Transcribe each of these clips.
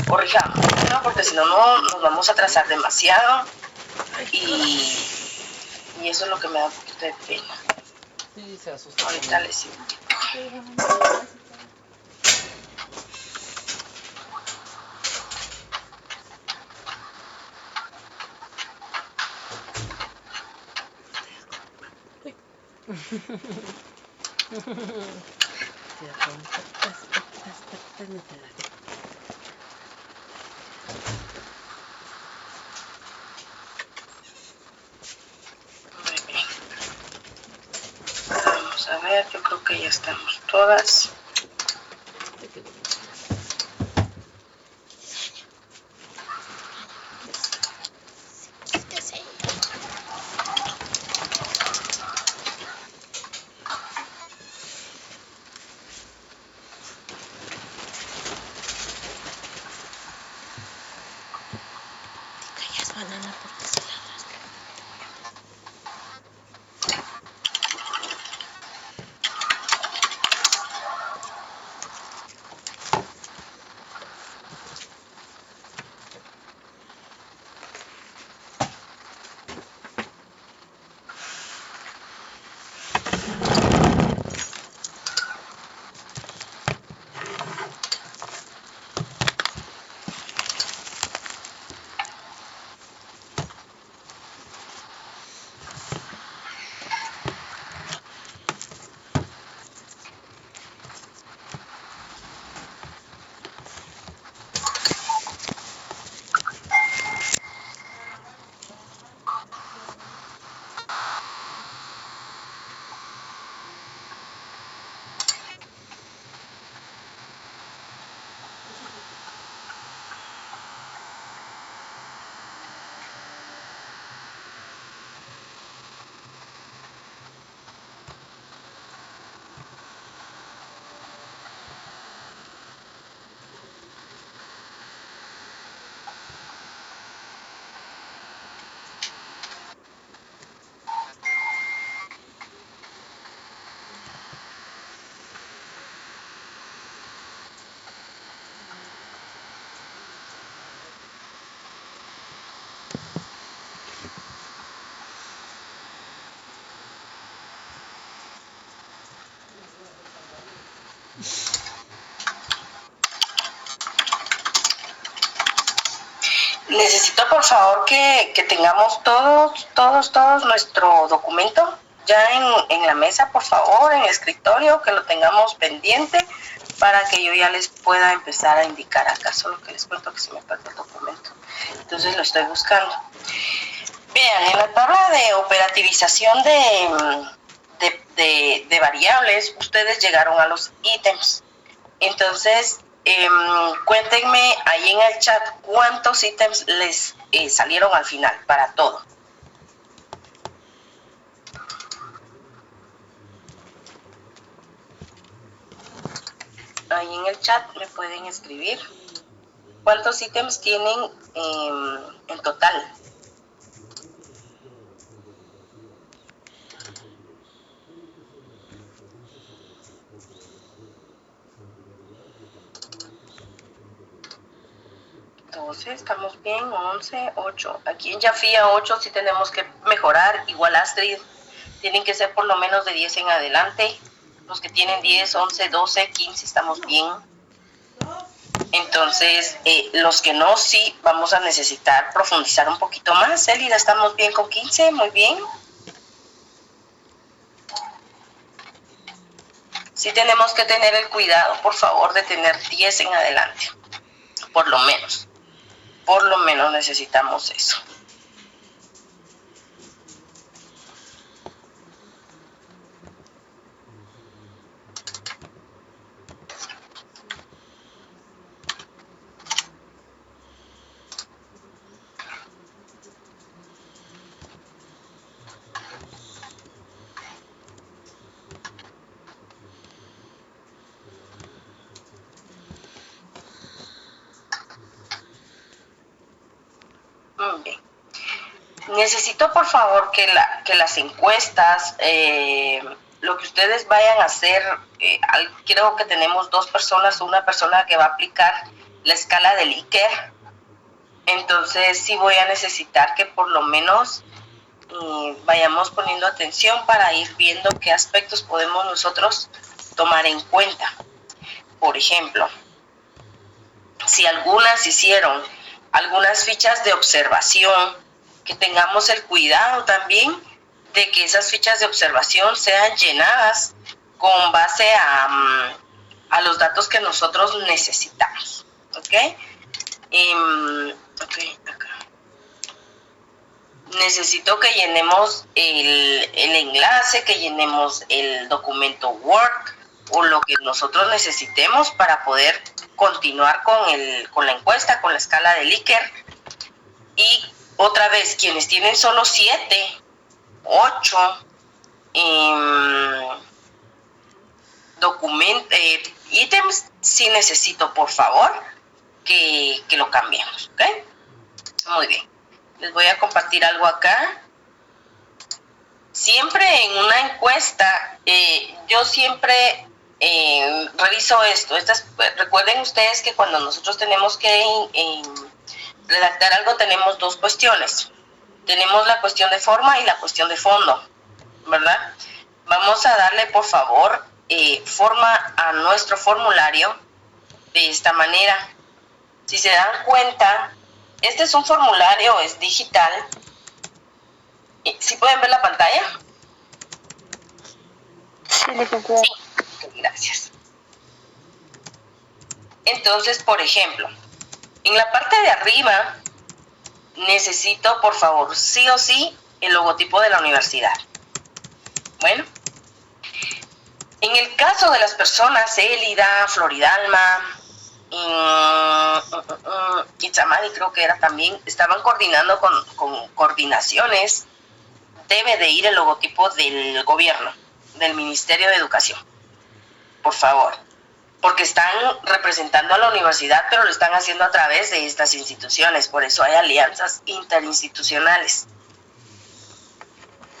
corrijamos, ¿no? Porque si no, nos vamos a atrasar demasiado y eso es lo que me da un poquito de pena. Sí, se asusta. Ahorita les digo. Muy bien. Vamos a ver, yo creo que ya estamos todas. Banana, porque se ladras. Necesito por favor que tengamos todos nuestro documento ya en la mesa, por favor, en el escritorio, que lo tengamos pendiente para que yo ya les pueda empezar a indicar acá. Solo que les cuento que se me falta el documento, entonces lo estoy buscando. Vean, en la tabla de operativización de variables, ustedes llegaron a los ítems. Entonces, cuéntenme ahí en el chat cuántos ítems les salieron al final para todo. Ahí en el chat me pueden escribir cuántos ítems tienen en total. Entonces, estamos bien, 11, 8. Aquí en Yafía 8 sí tenemos que mejorar, igual Astrid. Tienen que ser por lo menos de 10 en adelante. Los que tienen 10, 11, 12, 15 estamos bien. Entonces, los que no, sí vamos a necesitar profundizar un poquito más. Elida, estamos bien con 15, muy bien. Sí tenemos que tener el cuidado, por favor, de tener 10 en adelante. Por lo menos necesitamos eso. Muy bien. Necesito por favor que las encuestas, lo que ustedes vayan a hacer creo que tenemos 2 personas, una persona que va a aplicar la escala de Likert. Entonces sí voy a necesitar que por lo menos vayamos poniendo atención para ir viendo qué aspectos podemos nosotros tomar en cuenta. Por ejemplo, si algunas hicieron algunas fichas de observación, que tengamos el cuidado también de que esas fichas de observación sean llenadas con base a los datos que nosotros necesitamos, ¿ok? Acá. Necesito que llenemos el enlace, que llenemos el documento Word o lo que nosotros necesitemos para poder continuar con la encuesta, con la escala de Likert. Y otra vez, quienes tienen solo 7, 8 ítems, sí necesito, por favor, que lo cambiemos, ¿ok? Muy bien. Les voy a compartir algo acá. Siempre en una encuesta, yo siempre reviso esto. Recuerden ustedes que cuando nosotros tenemos que redactar algo, tenemos 2 cuestiones. Tenemos la cuestión de forma y la cuestión de fondo, ¿verdad? Vamos a darle, por favor, forma a nuestro formulario de esta manera. Si se dan cuenta, este es un formulario, es digital. ¿Sí pueden ver la pantalla? Sí, gracias. Entonces, por ejemplo, en la parte de arriba necesito, por favor, sí o sí, el logotipo de la universidad. Bueno, en el caso de las personas Elida, Floridalma, Itzamari creo que era también, estaban coordinando con coordinaciones, debe de ir el logotipo del gobierno, del Ministerio de Educación, por favor, porque están representando a la universidad, pero lo están haciendo a través de estas instituciones, por eso hay alianzas interinstitucionales.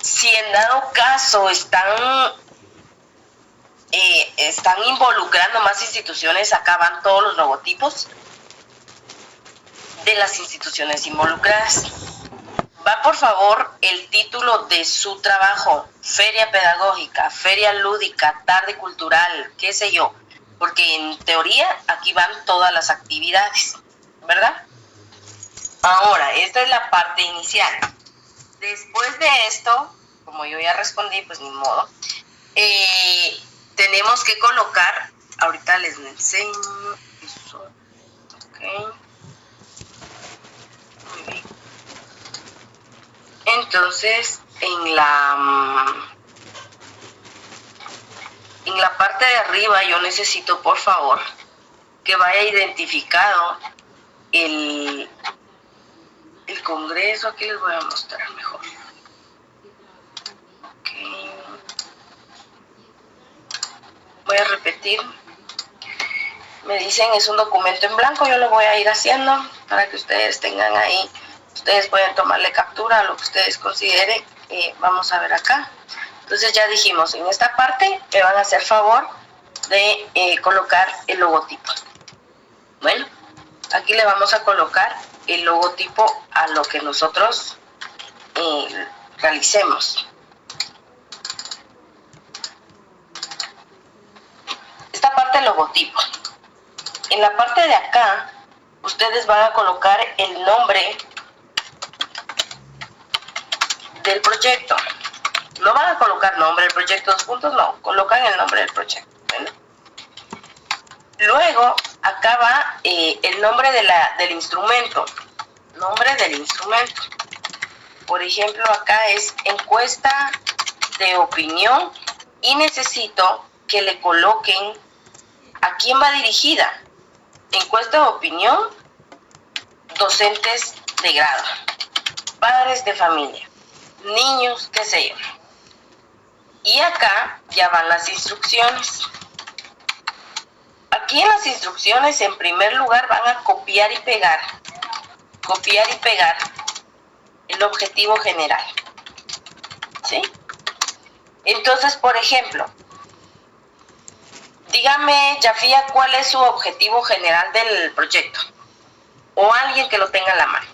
Si en dado caso están involucrando más instituciones, acá van todos los logotipos de las instituciones involucradas. Va, por favor, el título de su trabajo: feria pedagógica, feria lúdica, tarde cultural, qué sé yo, porque en teoría aquí van todas las actividades, ¿verdad? Ahora, esta es la parte inicial. Después de esto, como yo ya respondí, pues ni modo, tenemos que colocar, ahorita les enseño eso, ok, muy bien. Entonces, en la parte de arriba yo necesito, por favor, que vaya identificado el congreso. Aquí les voy a mostrar mejor. Okay. Voy a repetir. Me dicen es un documento en blanco, yo lo voy a ir haciendo para que ustedes tengan ahí. Ustedes pueden tomarle captura a lo que ustedes consideren. Vamos a ver acá. Entonces ya dijimos, en esta parte me van a hacer favor de colocar el logotipo. Bueno, aquí le vamos a colocar el logotipo a lo que nosotros realicemos. Esta parte logotipo. En la parte de acá, ustedes van a colocar el nombre del proyecto. No van a colocar nombre del proyecto, 2 puntos, no, colocan el nombre del proyecto. ¿Bueno? Luego, acá va el nombre del instrumento. Nombre del instrumento. Por ejemplo, acá es encuesta de opinión y necesito que le coloquen a quién va dirigida. Encuesta de opinión, docentes de grado, padres de familia, niños, qué sé yo. Y acá ya van las instrucciones. Aquí en las instrucciones, en primer lugar, van a copiar y pegar el objetivo general, ¿sí? Entonces, por ejemplo, Dígame, Yafia, ¿cuál es su objetivo general del proyecto? O alguien que lo tenga en la mano.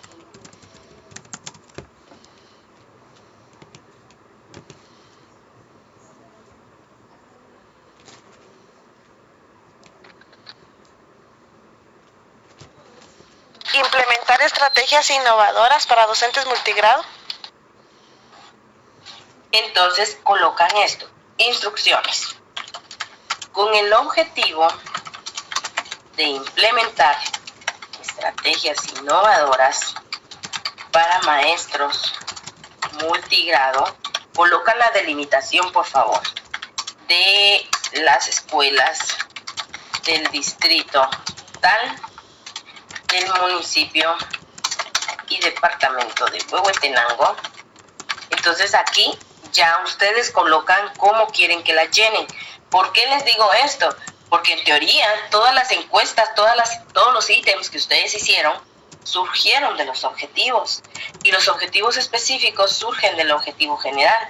Implementar estrategias innovadoras para docentes multigrado. Entonces colocan esto, instrucciones, con el objetivo de implementar estrategias innovadoras para maestros multigrado. Colocan la delimitación, por favor, de las escuelas del distrito tal, del municipio y departamento de Huehuetenango. Entonces aquí ya ustedes colocan cómo quieren que la llenen. ¿Por qué les digo esto? Porque en teoría todas las encuestas, todos los ítems que ustedes hicieron surgieron de los objetivos, y los objetivos específicos surgen del objetivo general.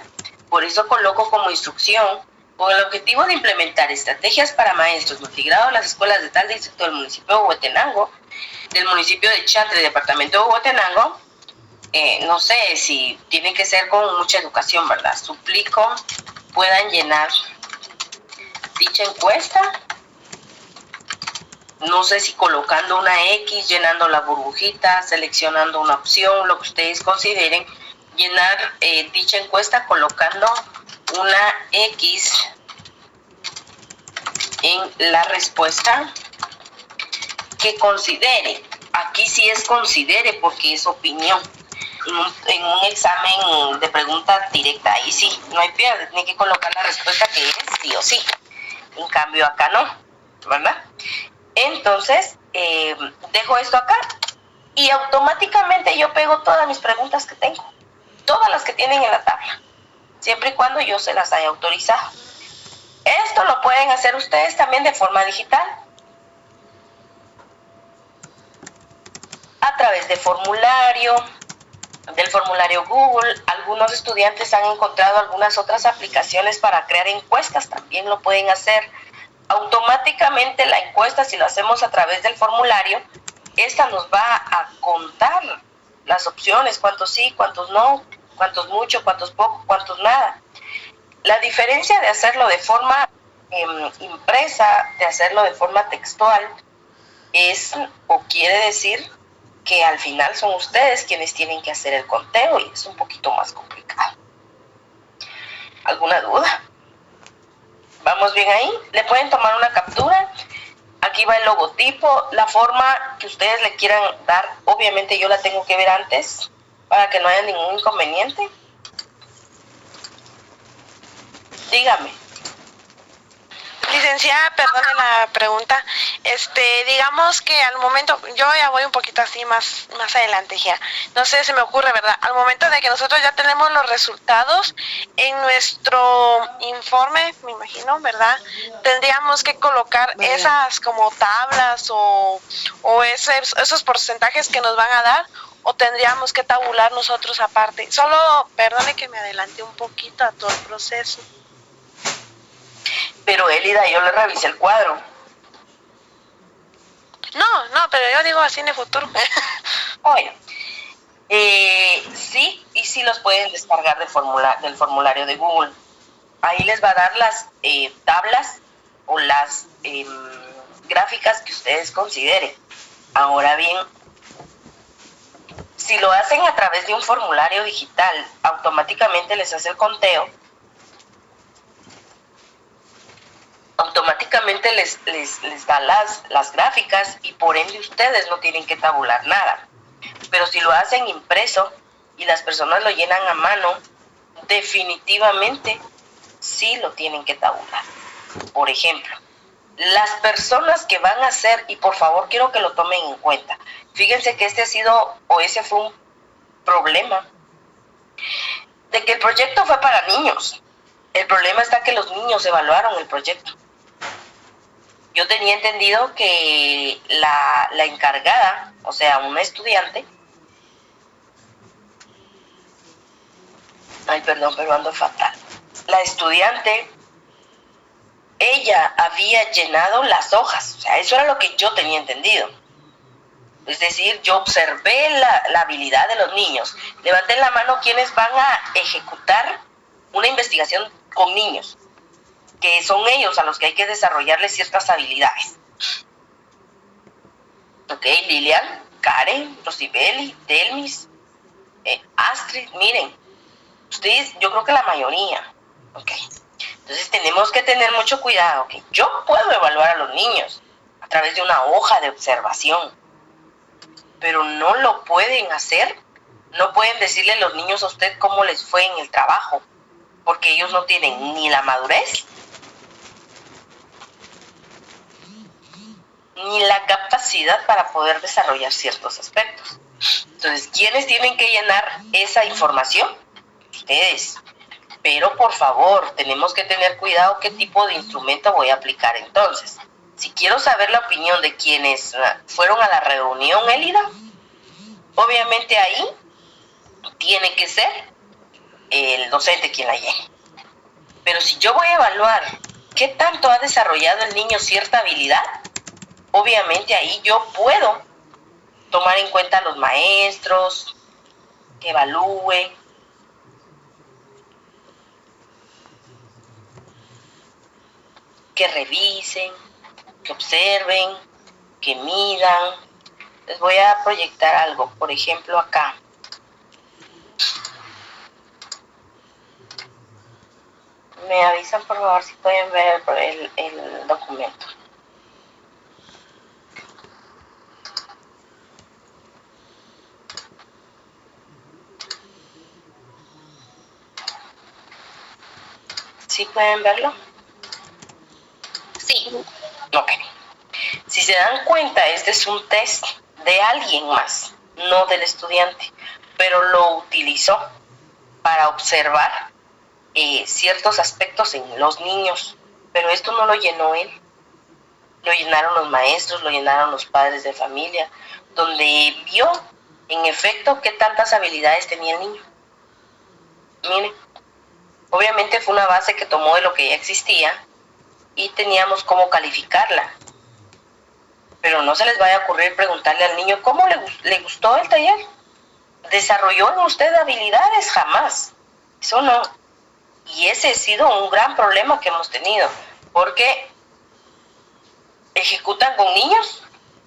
Por eso coloco como instrucción, con el objetivo de implementar estrategias para maestros multigrado en las escuelas de tal distrito del municipio de Huehuetenango, del municipio de Chatre, departamento de Huehuetenango. No sé si tienen que ser con mucha educación, ¿verdad? Suplico puedan llenar dicha encuesta. No sé si colocando una X, llenando la burbujita, seleccionando una opción, lo que ustedes consideren. Llenar dicha encuesta colocando una X en la respuesta que considere. Aquí sí es considere porque es opinión. En un examen de pregunta directa, ahí sí, no hay pierde, tiene que colocar la respuesta que es sí o sí. En cambio acá no, ¿verdad? Entonces, dejo esto acá y automáticamente yo pego todas mis preguntas que tengo, todas las que tienen en la tabla, siempre y cuando yo se las haya autorizado. Esto lo pueden hacer ustedes también de forma digital, a través de del formulario Google. Algunos estudiantes han encontrado algunas otras aplicaciones para crear encuestas, también lo pueden hacer. Automáticamente la encuesta, si lo hacemos a través del formulario, esta nos va a contar las opciones, cuántos sí, cuántos no, cuántos mucho, cuántos poco, cuántos nada. La diferencia de hacerlo de forma impresa, de hacerlo de forma textual, es o quiere decir que al final son ustedes quienes tienen que hacer el conteo y es un poquito más complicado. ¿Alguna duda? ¿Vamos bien ahí? ¿Le pueden tomar una captura? Aquí va el logotipo, la forma que ustedes le quieran dar. Obviamente yo la tengo que ver antes para que no haya ningún inconveniente. Dígame. Licenciada, perdone la pregunta. Digamos que al momento, yo ya voy un poquito así más adelante ya. No sé, se me ocurre, ¿verdad? Al momento de que nosotros ya tenemos los resultados en nuestro informe, me imagino, ¿verdad? Tendríamos que colocar esas como tablas o esos porcentajes que nos van a dar, o tendríamos que tabular nosotros aparte. Solo, perdone que me adelanté un poquito a todo el proceso. Pero Elida, yo le revisé el cuadro. No, pero yo digo así en el futuro. Oye, sí, y sí los pueden descargar del formulario de Google. Ahí les va a dar las tablas o las gráficas que ustedes consideren. Ahora bien, si lo hacen a través de un formulario digital, automáticamente les hace el conteo. Automáticamente les da las gráficas y por ende ustedes no tienen que tabular nada. Pero si lo hacen impreso y las personas lo llenan a mano, definitivamente sí lo tienen que tabular. Por ejemplo, las personas que van a hacer, y por favor quiero que lo tomen en cuenta, fíjense que ese fue un problema, de que el proyecto fue para niños. El problema está que los niños evaluaron el proyecto. Yo tenía entendido que la encargada, o sea, una estudiante, ay, perdón, pero ando fatal. La estudiante ella había llenado las hojas, o sea, eso era lo que yo tenía entendido. Es decir, yo observé la habilidad de los niños. Levanten la mano quienes van a ejecutar una investigación con niños, que son ellos a los que hay que desarrollarles ciertas habilidades. Ok, Lilian, Karen, Rosibeli, Delmis, Astrid, miren, ustedes, yo creo que la mayoría. Ok, entonces tenemos que tener mucho cuidado. Okay, yo puedo evaluar a los niños a través de una hoja de observación, pero no lo pueden hacer. No pueden decirle a los niños a usted cómo les fue en el trabajo, porque ellos no tienen ni la madurez ni la capacidad para poder desarrollar ciertos aspectos. Entonces, ¿quiénes tienen que llenar esa información? Ustedes. Pero por favor, tenemos que tener cuidado qué tipo de instrumento voy a aplicar entonces. Si quiero saber la opinión de quienes fueron a la reunión Élida, obviamente ahí tiene que ser el docente quien la llene. Pero si yo voy a evaluar qué tanto ha desarrollado el niño cierta habilidad, obviamente ahí yo puedo tomar en cuenta a los maestros, que evalúen, que revisen, que observen, que midan. Les voy a proyectar algo, por ejemplo acá. Me avisan por favor si pueden ver el documento. ¿Sí pueden verlo? Sí. Ok. Si se dan cuenta, este es un test de alguien más, no del estudiante, pero lo utilizó para observar ciertos aspectos en los niños, pero esto no lo llenó él, lo llenaron los maestros, lo llenaron los padres de familia, donde vio en efecto qué tantas habilidades tenía el niño. Miren, obviamente fue una base que tomó de lo que ya existía y teníamos cómo calificarla. Pero no se les vaya a ocurrir preguntarle al niño cómo le gustó el taller. ¿Desarrolló en usted habilidades? Jamás. Eso no. Y ese ha sido un gran problema que hemos tenido, porque ejecutan con niños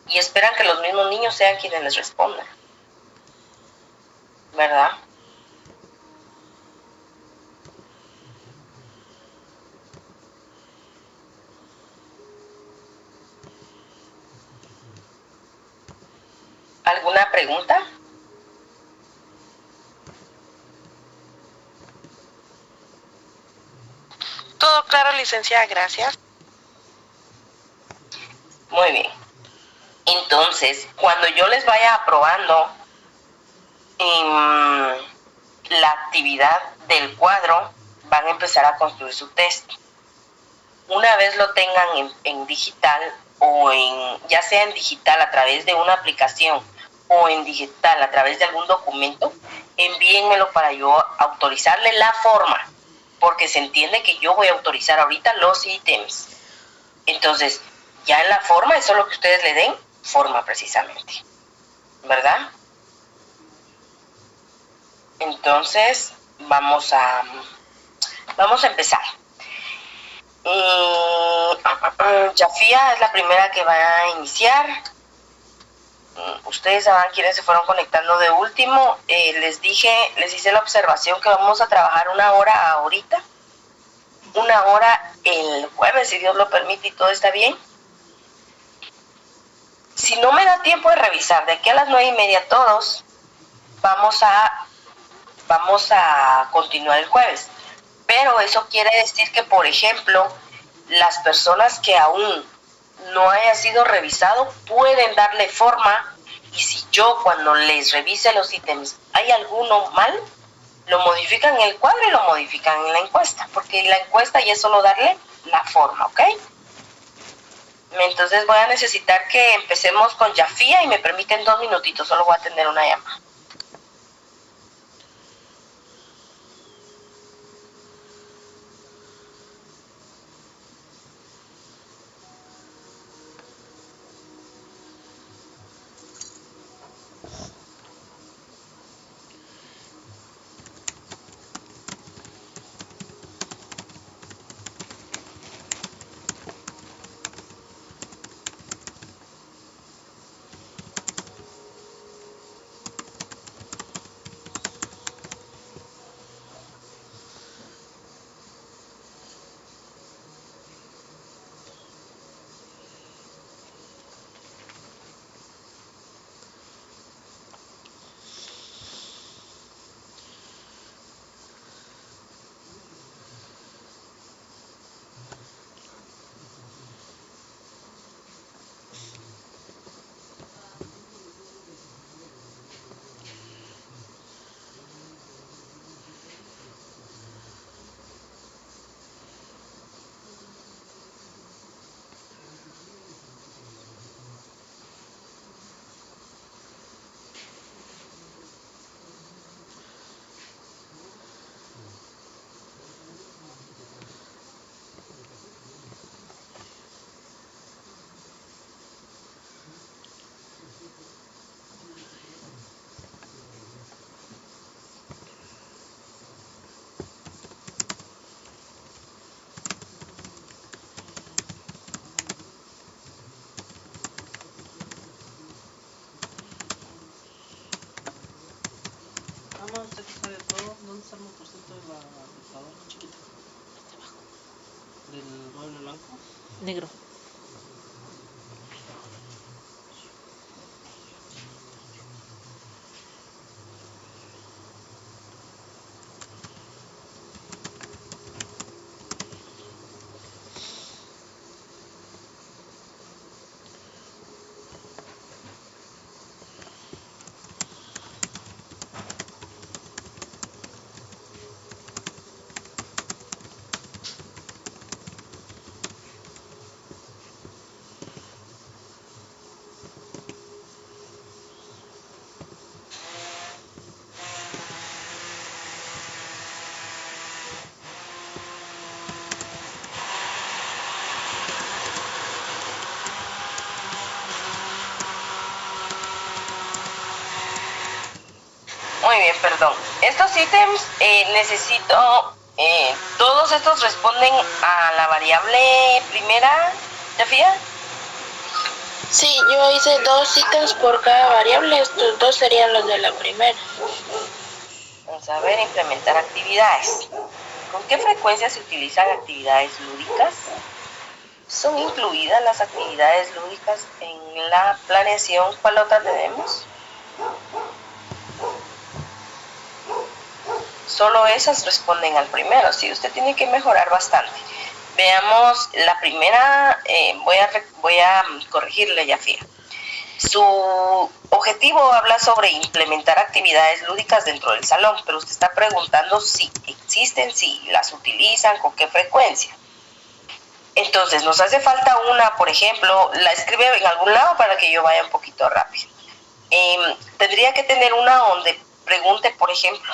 y esperan que los mismos niños sean quienes les respondan. ¿Verdad? ¿Alguna pregunta? Todo claro, licenciada, gracias. Muy bien. Entonces, cuando yo les vaya aprobando la actividad del cuadro, van a empezar a construir su test. Una vez lo tengan en digital o ya sea en digital a través de una aplicación o en digital a través de algún documento, envíenmelo para yo autorizarle la forma, porque se entiende que yo voy a autorizar ahorita los ítems. Entonces, ya en la forma, eso es lo que ustedes le den, forma precisamente, ¿verdad? Entonces, vamos a empezar. Yafia es la primera que va a iniciar. Ustedes sabrán quiénes se fueron conectando de último. Les hice la observación que vamos a trabajar 1 hora ahorita. 1 hora el jueves, si Dios lo permite y todo está bien. Si no me da tiempo de revisar de aquí a las 9:30 todos, vamos a continuar el jueves. Pero eso quiere decir que, por ejemplo, las personas que aún no haya sido revisado pueden darle forma, y si yo cuando les revise los ítems hay alguno mal, lo modifican en el cuadro y lo modifican en la encuesta, porque la encuesta ya es solo darle la forma, ¿ok? Entonces voy a necesitar que empecemos con Yafia y me permiten 2 minutitos, solo voy a atender una llamada. Mamá, usted que sabe todo, ¿dónde está el motorcito de la computadora chiquita? ¿Del mueble blanco? Negro. Muy bien, perdón. Estos ítems necesito, todos estos responden a la variable primera, ¿Sofía? Sí, yo hice 2 ítems por cada variable, estos 2 serían los de la primera. Vamos a ver, implementar actividades. ¿Con qué frecuencia se utilizan actividades lúdicas? ¿Son incluidas las actividades lúdicas en la planeación? ¿Cuál otra tenemos? Solo esas responden al primero, sí, usted tiene que mejorar bastante. Veamos la primera, voy a corregirle, Yafia. Su objetivo habla sobre implementar actividades lúdicas dentro del salón, pero usted está preguntando si existen, si las utilizan, con qué frecuencia. Entonces, nos hace falta una, por ejemplo, la escribe en algún lado para que yo vaya un poquito rápido. Tendría que tener una donde pregunte, por ejemplo,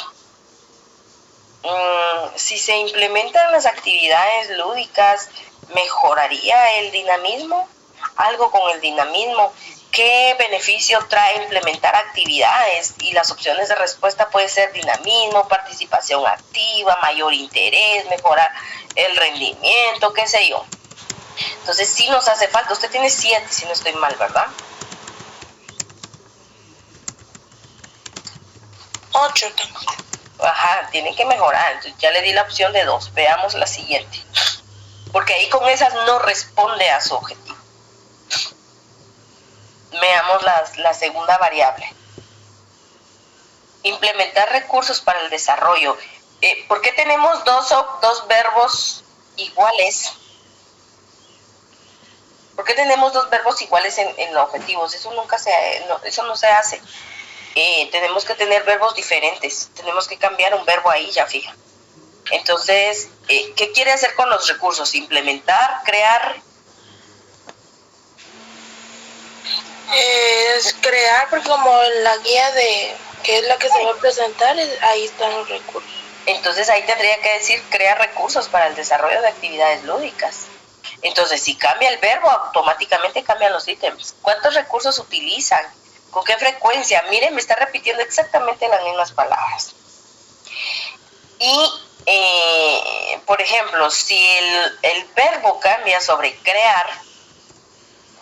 si se implementan las actividades lúdicas, ¿mejoraría el dinamismo? Algo con el dinamismo. ¿Qué beneficio trae implementar actividades? Y las opciones de respuesta puede ser dinamismo, participación activa, mayor interés, mejorar el rendimiento, qué sé yo. Entonces sí nos hace falta. Usted tiene 7, si no estoy mal, ¿verdad? 8 tengo. Ajá, tiene que mejorar. Entonces ya le di la opción de 2. Veamos la siguiente. Porque ahí con esas no responde a su objetivo. Veamos la segunda variable. Implementar recursos para el desarrollo. ¿Por qué tenemos dos verbos iguales? ¿Por qué tenemos 2 verbos iguales en los objetivos? Eso no se hace. Tenemos que tener verbos diferentes. Tenemos que cambiar un verbo ahí, ya fija. Entonces, ¿qué quiere hacer con los recursos? Implementar, crear. Es crear, porque como en la guía de que es la que se va a presentar, ahí están los recursos. Entonces ahí tendría que decir crear recursos para el desarrollo de actividades lúdicas. Entonces, si cambia el verbo, automáticamente cambian los ítems. ¿Cuántos recursos utilizan ¿Con qué frecuencia? Miren, me está repitiendo exactamente las mismas palabras. Y, por ejemplo, si el verbo cambia sobre crear,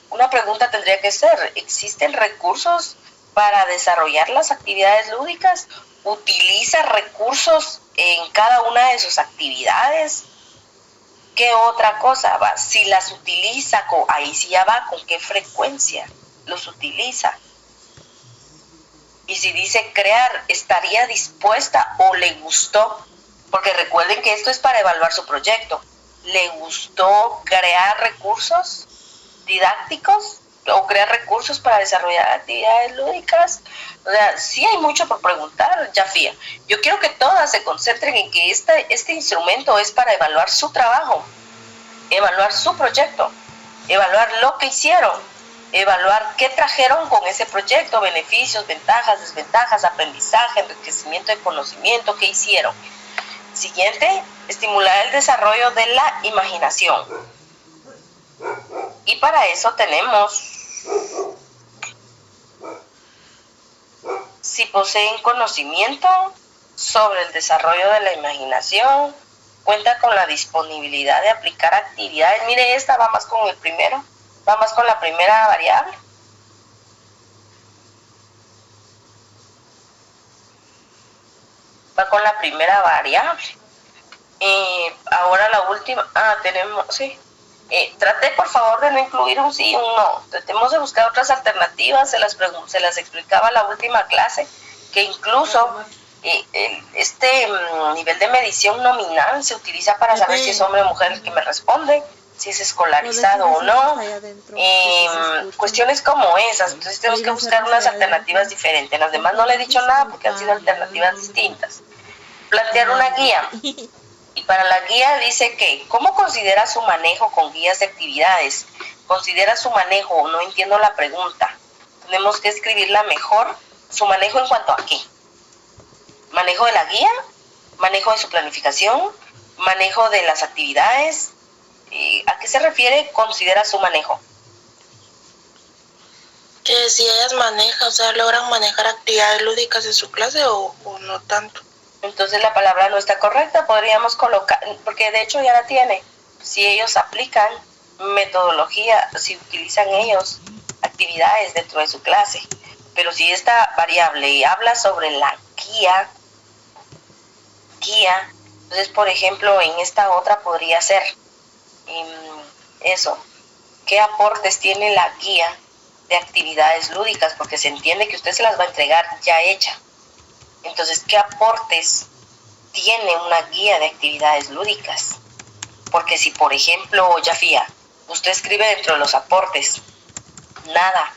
una pregunta tendría que ser, ¿existen recursos para desarrollar las actividades lúdicas? ¿Utiliza recursos en cada una de sus actividades? ¿Qué otra cosa va? Si las utiliza, ahí sí ya va, ¿con qué frecuencia los utiliza? Y si dice crear, ¿estaría dispuesta o le gustó? Porque recuerden que esto es para evaluar su proyecto. ¿Le gustó crear recursos didácticos o crear recursos para desarrollar actividades lúdicas? O sea, sí hay mucho por preguntar, Yafia. Yo quiero que todas se concentren en que este instrumento es para evaluar su trabajo, evaluar su proyecto, evaluar lo que hicieron, evaluar qué trajeron con ese proyecto, beneficios, ventajas, desventajas, aprendizaje, enriquecimiento de conocimiento, qué hicieron. Siguiente, estimular el desarrollo de la imaginación. Y para eso tenemos, si poseen conocimiento sobre el desarrollo de la imaginación, cuenta con la disponibilidad de aplicar actividades. Mire, esta va más con el primero, va más con la primera variable. Va con la primera variable. Ahora la última, tenemos, sí. Trate por favor de no incluir un sí y un no. Tratemos de buscar otras alternativas. Se las explicaba la última clase, que incluso este nivel de medición nominal se utiliza para saber si es hombre o mujer el que me responde, si es escolarizado o no, cuestiones como esas. Entonces tenemos que buscar unas alternativas diferentes. Las demás no le he dicho nada porque han sido alternativas distintas. Plantear una guía. Y para la guía dice que, ¿cómo considera su manejo con guías de actividades? ¿Considera su manejo? No entiendo la pregunta. Tenemos que escribirla mejor. ¿Su manejo en cuanto a qué? ¿Manejo de la guía? ¿Manejo de su planificación? ¿Manejo de las actividades? ¿A qué se refiere considera su manejo? Que si ellas manejan, o sea, logran manejar actividades lúdicas en su clase o no tanto. Entonces la palabra no está correcta, podríamos colocar, porque de hecho ya la tiene. Si ellos aplican metodología, si utilizan ellos actividades dentro de su clase. Pero si esta variable habla sobre la guía, entonces por ejemplo en esta otra podría ser eso. ¿Qué aportes tiene la guía de actividades lúdicas? Porque se entiende que usted se las va a entregar ya hecha. Entonces, ¿qué aportes tiene una guía de actividades lúdicas? Porque si, por ejemplo, Yafia, usted escribe dentro de los aportes, nada,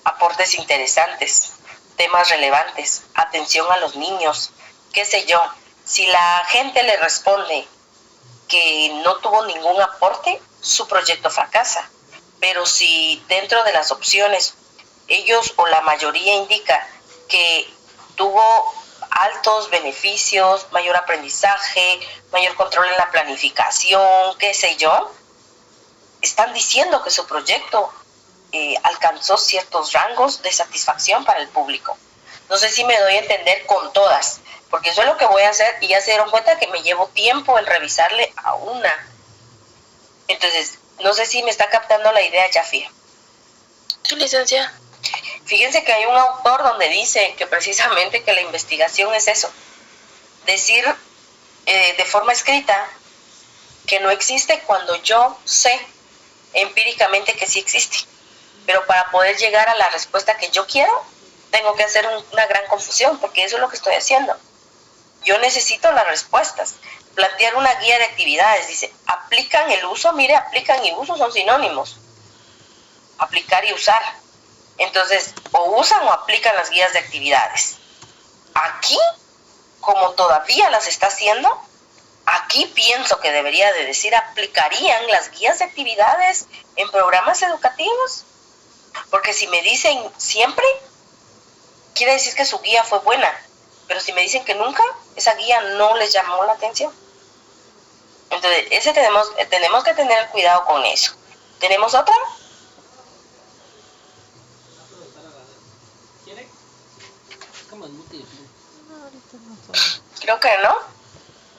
aportes interesantes, temas relevantes, atención a los niños, qué sé yo, si la gente le responde que no tuvo ningún aporte, su proyecto fracasa. Pero si dentro de las opciones ellos o la mayoría indica que tuvo altos beneficios, mayor aprendizaje, mayor control en la planificación, qué sé yo, están diciendo que su proyecto alcanzó ciertos rangos de satisfacción para el público. No sé si me doy a entender con todas, porque eso es lo que voy a hacer y ya se dieron cuenta que me llevo tiempo en revisarle a una. Entonces, no sé si me está captando la idea, Yafia. Sí, licenciada. Fíjense que hay un autor donde dice que precisamente que la investigación es eso, decir de forma escrita que no existe cuando yo sé empíricamente que sí existe, pero para poder llegar a la respuesta que yo quiero, tengo que hacer una gran confusión, porque eso es lo que estoy haciendo. Yo necesito las respuestas. Plantear una guía de actividades, dice, aplican el uso, mire, aplican y uso son sinónimos. Aplicar y usar. Entonces, o usan o aplican las guías de actividades. Aquí, como todavía las está haciendo, aquí pienso que debería de decir, ¿aplicarían las guías de actividades en programas educativos? Porque si me dicen siempre, quiere decir que su guía fue buena. Pero si me dicen que nunca, esa guía no les llamó la atención. Entonces, tenemos que tener cuidado con eso. ¿Tenemos otra? muti. Creo que no.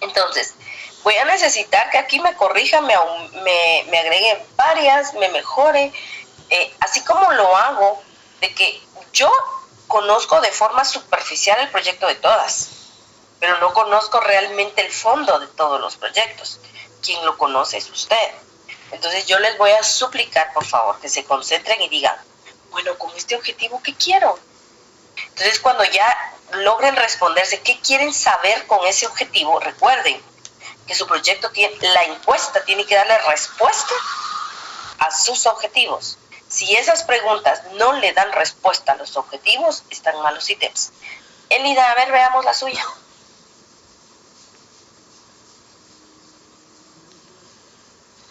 Entonces, voy a necesitar que aquí me corrija, me agregue varias, me mejore, así como lo hago, de que yo conozco de forma superficial el proyecto de todas, pero no conozco realmente el fondo de todos los proyectos. Quien lo conoce es usted. Entonces yo les voy a suplicar, por favor, que se concentren y digan, bueno, con este objetivo, ¿qué quiero? Entonces cuando ya logren responderse qué quieren saber con ese objetivo, recuerden que su proyecto tiene, la encuesta tiene que darle respuesta a sus objetivos. Si esas preguntas no le dan respuesta a los objetivos, están mal los ítems. Elida, a ver, veamos la suya.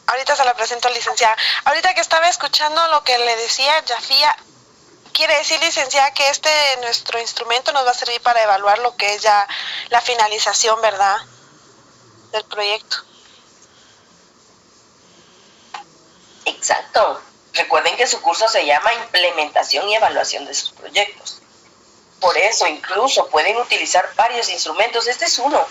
Ahorita se la presento, licenciada. Ahorita que estaba escuchando lo que le decía Yafia, quiere decir, licenciada, que nuestro instrumento nos va a servir para evaluar lo que es ya la finalización, ¿verdad?, del proyecto. Exacto. Recuerden que su curso se llama Implementación y Evaluación de sus proyectos. Por eso incluso pueden utilizar varios instrumentos. Este es uno.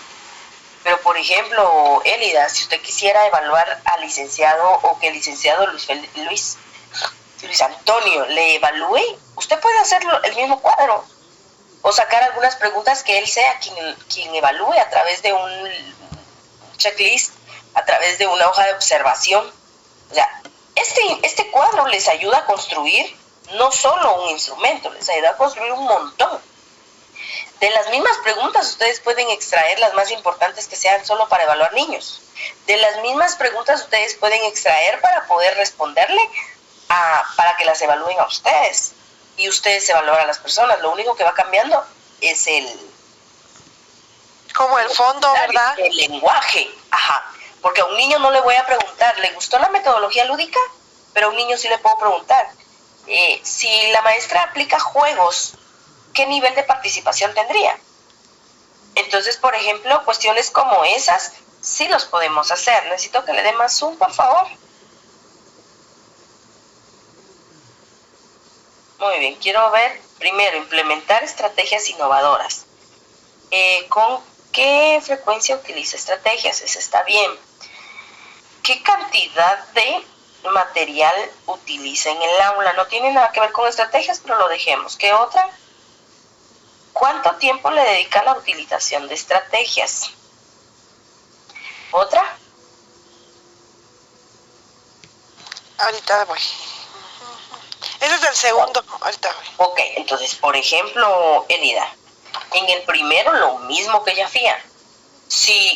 Pero por ejemplo, Elida, si usted quisiera evaluar al licenciado o que el licenciado Luis Antonio le evalúe, usted puede hacerlo el mismo cuadro o sacar algunas preguntas que él sea quien evalúe a través de un checklist, a través de una hoja de observación. O sea, este cuadro les ayuda a construir no solo un instrumento, les ayuda a construir un montón. De las mismas preguntas ustedes pueden extraer las más importantes que sean solo para evaluar niños. De las mismas preguntas ustedes pueden extraer para poder responderle para que las evalúen a ustedes. Y ustedes evalúan a las personas. Lo único que va cambiando es como el fondo, ¿verdad? El lenguaje. Ajá. Porque a un niño no le voy a preguntar, ¿le gustó la metodología lúdica? Pero a un niño sí le puedo preguntar, si la maestra aplica juegos, ¿qué nivel de participación tendría? Entonces, por ejemplo, cuestiones como esas sí los podemos hacer. Necesito que le dé más zoom, por favor. Muy bien, quiero ver primero implementar estrategias innovadoras. ¿Con qué frecuencia utiliza estrategias? Eso está bien. ¿Qué cantidad de material utiliza en el aula? No tiene nada que ver con estrategias, pero lo dejemos. ¿Qué otra? ¿Cuánto tiempo le dedica a la utilización de estrategias? ¿Otra? Ahorita voy. Ese es el segundo. Ahorita voy. Ok, entonces, por ejemplo, Elida, en el primero lo mismo que Yafia.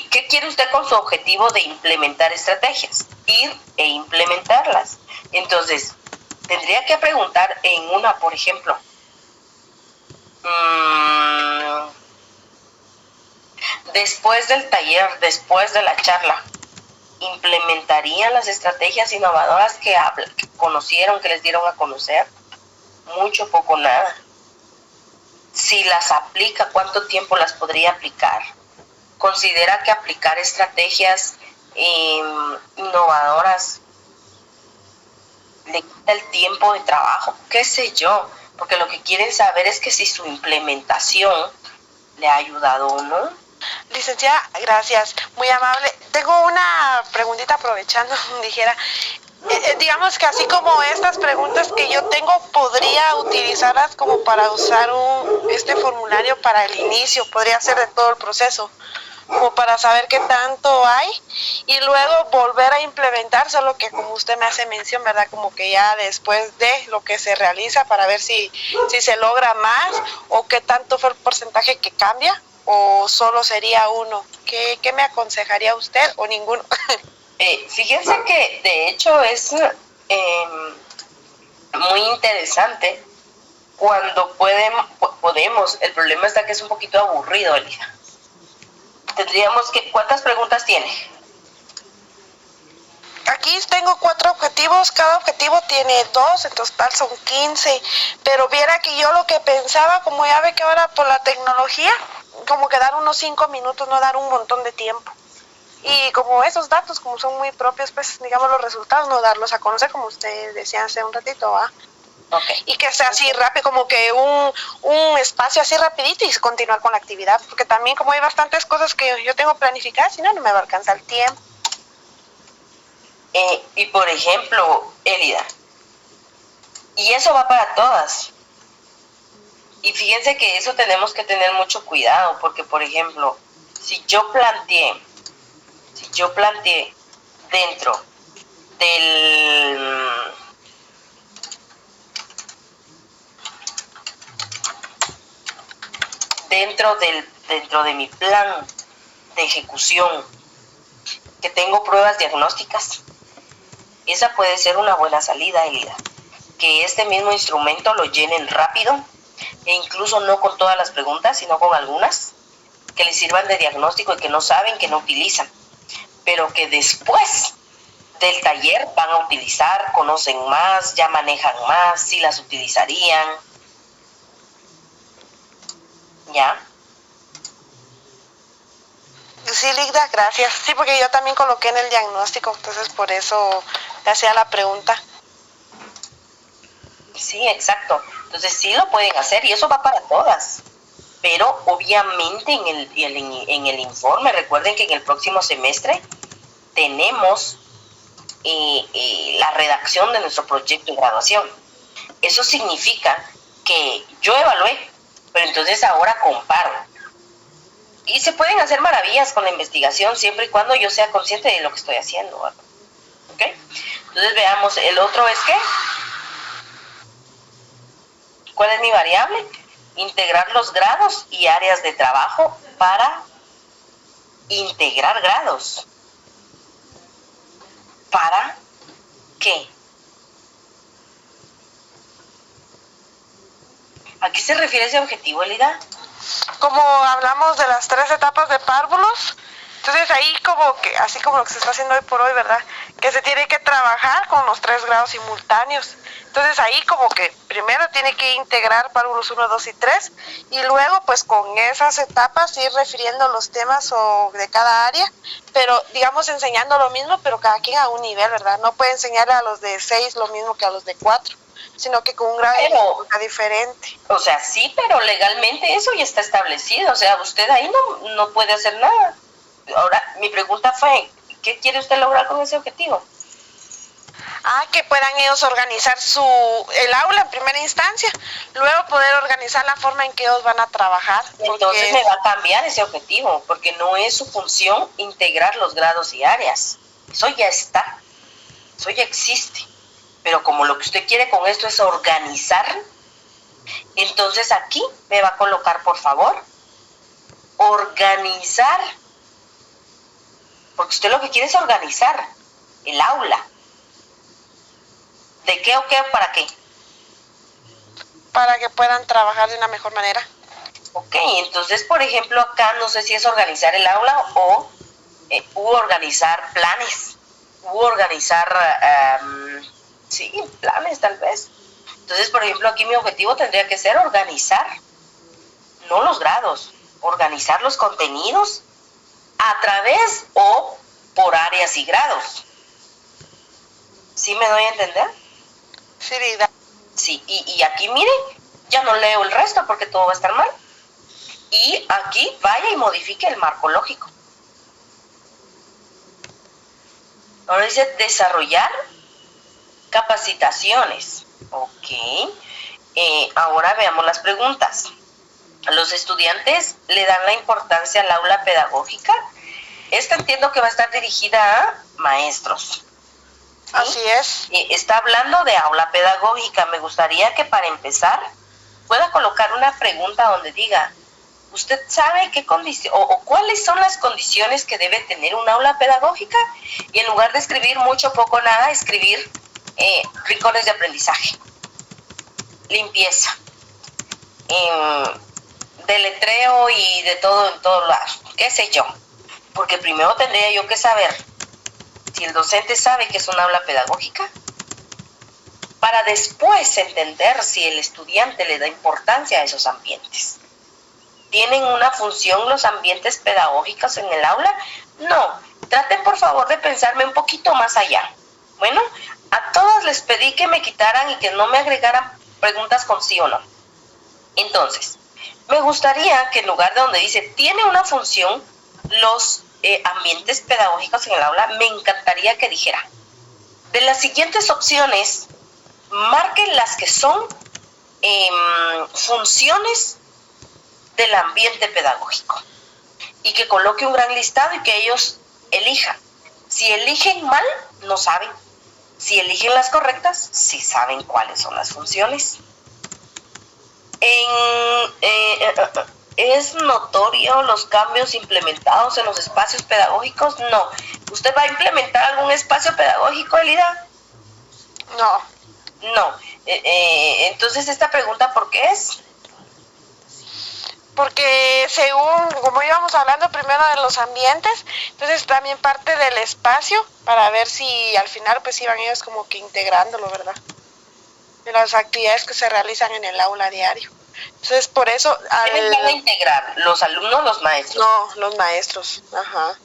¿Qué quiere usted con su objetivo de implementar estrategias? Ir e implementarlas. Entonces, tendría que preguntar en una, por ejemplo, después del taller, después de la charla, ¿implementarían las estrategias innovadoras que conocieron, que les dieron a conocer? Mucho, poco, nada. Si las aplica, ¿cuánto tiempo las podría aplicar? ¿Considera que aplicar estrategias innovadoras le quita el tiempo de trabajo? ¿Qué sé yo? Porque lo que quieren saber es que si su implementación le ha ayudado o no. Licenciada, gracias, muy amable. Tengo una preguntita aprovechando, dijera. Digamos que así como estas preguntas que yo tengo, podría utilizarlas como para usar este formulario para el inicio, podría ser de todo el proceso, como para saber qué tanto hay y luego volver a implementar, solo que como usted me hace mención, ¿verdad? Como que ya después de lo que se realiza para ver si se logra más o qué tanto fue el porcentaje que cambia o solo sería uno. ¿Qué me aconsejaría usted o ninguno? Fíjense que de hecho es muy interesante cuando podemos, el problema está que es un poquito aburrido, Elida. Tendríamos que, ¿cuántas preguntas tiene? Aquí tengo 4 objetivos, cada objetivo tiene 2, en total son 15, pero viera que yo lo que pensaba, como ya ve que ahora por la tecnología, como que dar unos 5 minutos, no dar un montón de tiempo. Y como esos datos, como son muy propios, pues digamos los resultados, no darlos a conocer, como usted decía hace un ratito, ¿va? Ok. Y que sea así rápido, como que un espacio así rapidito y continuar con la actividad, porque también como hay bastantes cosas que yo tengo planificadas, si no, no me va a alcanzar el tiempo. Y por ejemplo, Elida, y eso va para todas. Y fíjense que eso tenemos que tener mucho cuidado, porque por ejemplo, si yo planteé dentro del dentro de mi plan de ejecución que tengo pruebas diagnósticas, esa puede ser una buena salida, Elida, que este mismo instrumento lo llenen rápido e incluso no con todas las preguntas, sino con algunas que les sirvan de diagnóstico y que no saben, que no utilizan, pero que después del taller van a utilizar, conocen más, ya manejan más, sí las utilizarían. ¿Ya? Sí, Ligda, gracias. Sí, porque yo también coloqué en el diagnóstico, entonces por eso le hacía la pregunta. Sí, exacto. Entonces sí lo pueden hacer y eso va para todas. Pero obviamente en el informe, recuerden que en el próximo semestre tenemos la redacción de nuestro proyecto de graduación. Eso significa que yo evalué, pero entonces ahora comparo. Y se pueden hacer maravillas con la investigación siempre y cuando yo sea consciente de lo que estoy haciendo, ¿verdad? ¿Ok? Entonces veamos, el otro es que, ¿cuál es mi variable? Integrar los grados y áreas de trabajo para integrar grados. ¿Para qué? ¿A qué se refiere ese objetivo, Elida? Como hablamos de las 3 etapas de párvulos, entonces ahí como que, así como lo que se está haciendo hoy por hoy, ¿verdad? Que se tiene que trabajar con los 3 grados simultáneos. Entonces ahí como que primero tiene que integrar párvulos 1, 2 y 3 y luego pues con esas etapas ir refiriendo los temas de cada área, pero digamos enseñando lo mismo, pero cada quien a un nivel, ¿verdad? No puede enseñarle a los de 6 lo mismo que a los de 4, sino que con un grado diferente. O sea, sí, pero legalmente eso ya está establecido. O sea, usted ahí no puede hacer nada. Ahora, mi pregunta fue, ¿qué quiere usted lograr con ese objetivo? Que puedan ellos organizar el aula en primera instancia, luego poder organizar la forma en que ellos van a trabajar. Entonces me va a cambiar ese objetivo, porque no es su función integrar los grados y áreas. Eso ya está, eso ya existe. Pero como lo que usted quiere con esto es organizar, entonces aquí me va a colocar, por favor, organizar. Porque usted lo que quiere es organizar el aula. ¿De qué o qué o para qué? Para que puedan trabajar de una mejor manera. Ok, entonces, por ejemplo, acá no sé si es organizar el aula o organizar planes, organizar, sí, planes tal vez. Entonces, por ejemplo, aquí mi objetivo tendría que ser organizar, no los grados, organizar los contenidos a través o por áreas y grados. ¿Sí me doy a entender? Sí, Lida. Sí, y aquí miren, ya no leo el resto porque todo va a estar mal. Y aquí vaya y modifique el marco lógico. Ahora dice desarrollar capacitaciones. Ok. Ahora veamos las preguntas. Los estudiantes le dan la importancia al aula pedagógica. Esta entiendo que va a estar dirigida a maestros. ¿Sí? Así es. Está hablando de aula pedagógica. Me gustaría que para empezar pueda colocar una pregunta donde diga, ¿usted sabe qué condición o cuáles son las condiciones que debe tener un aula pedagógica? Y en lugar de escribir mucho, poco, nada, escribir rincones de aprendizaje, limpieza, deletreo y de todo en todos lados, qué sé yo. Porque primero tendría yo que saber si el docente sabe que es un aula pedagógica, para después entender si el estudiante le da importancia a esos ambientes. ¿Tienen una función los ambientes pedagógicos en el aula? No, traten por favor de pensarme un poquito más allá. Bueno, a todas les pedí que me quitaran y que no me agregaran preguntas con sí o no. Entonces, me gustaría que en lugar de donde dice tiene una función los ambientes pedagógicos en el aula, me encantaría que dijera de las siguientes opciones, marquen las que son funciones del ambiente pedagógico y que coloque un gran listado y que ellos elijan. Si eligen mal, no saben. Si eligen las correctas, sí saben cuáles son las funciones. ¿Es notorio los cambios implementados en los espacios pedagógicos? No. ¿Usted va a implementar algún espacio pedagógico, Elida? No. No. Entonces, esta pregunta, ¿por qué es? Porque según, como íbamos hablando primero de los ambientes, entonces también parte del espacio para ver si al final pues iban ellos como que integrándolo, ¿verdad? De las actividades que se realizan en el aula diario. Entonces por eso... ¿Quiénes van a integrar? ¿Los alumnos o los maestros? No, los maestros, ajá.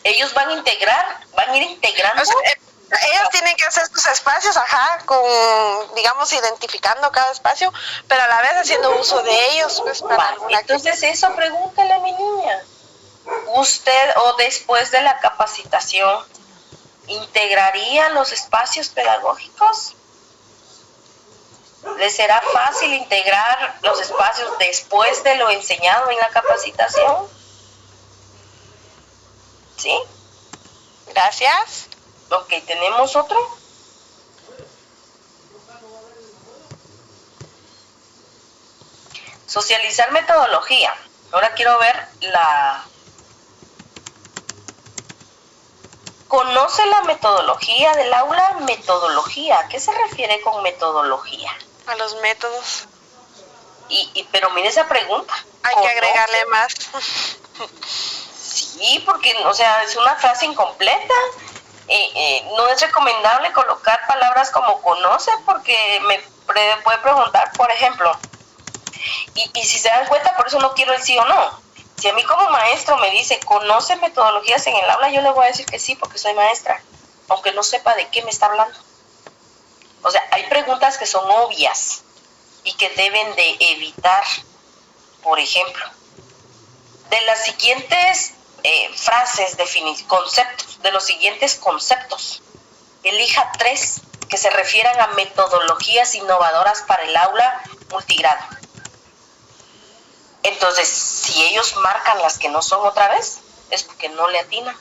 Ellos van a integrar, van a ir integrando... O sea, ellos tienen que hacer sus espacios, ajá, con, digamos, identificando cada espacio, pero a la vez haciendo uso de ellos, pues, para alguna entonces actividad. Eso pregúntale, mi niña. ¿Usted o después de la capacitación integraría los espacios pedagógicos? ¿Les será fácil integrar los espacios después de lo enseñado en la capacitación? ¿Sí? Gracias. Ok, ¿tenemos otro? Socializar metodología. Ahora quiero ver la... ¿Conoce la metodología del aula? Metodología. ¿A qué se refiere con metodología? A los métodos. Pero mire esa pregunta. Hay que agregarle más. Sí, porque, o sea, es una frase incompleta. No es recomendable colocar palabras como conoce porque me puede preguntar, por ejemplo, y si se dan cuenta, por eso no quiero el sí o no. Si a mí como maestro me dice, ¿conoce metodologías en el aula? Yo le voy a decir que sí porque soy maestra, aunque no sepa de qué me está hablando. O sea, hay preguntas que son obvias y que deben de evitar. Por ejemplo, de las siguientes frases, conceptos, de los siguientes conceptos, elija 3 que se refieran a metodologías innovadoras para el aula multigrado. Entonces, si ellos marcan las que no son otra vez, es porque no le atinan.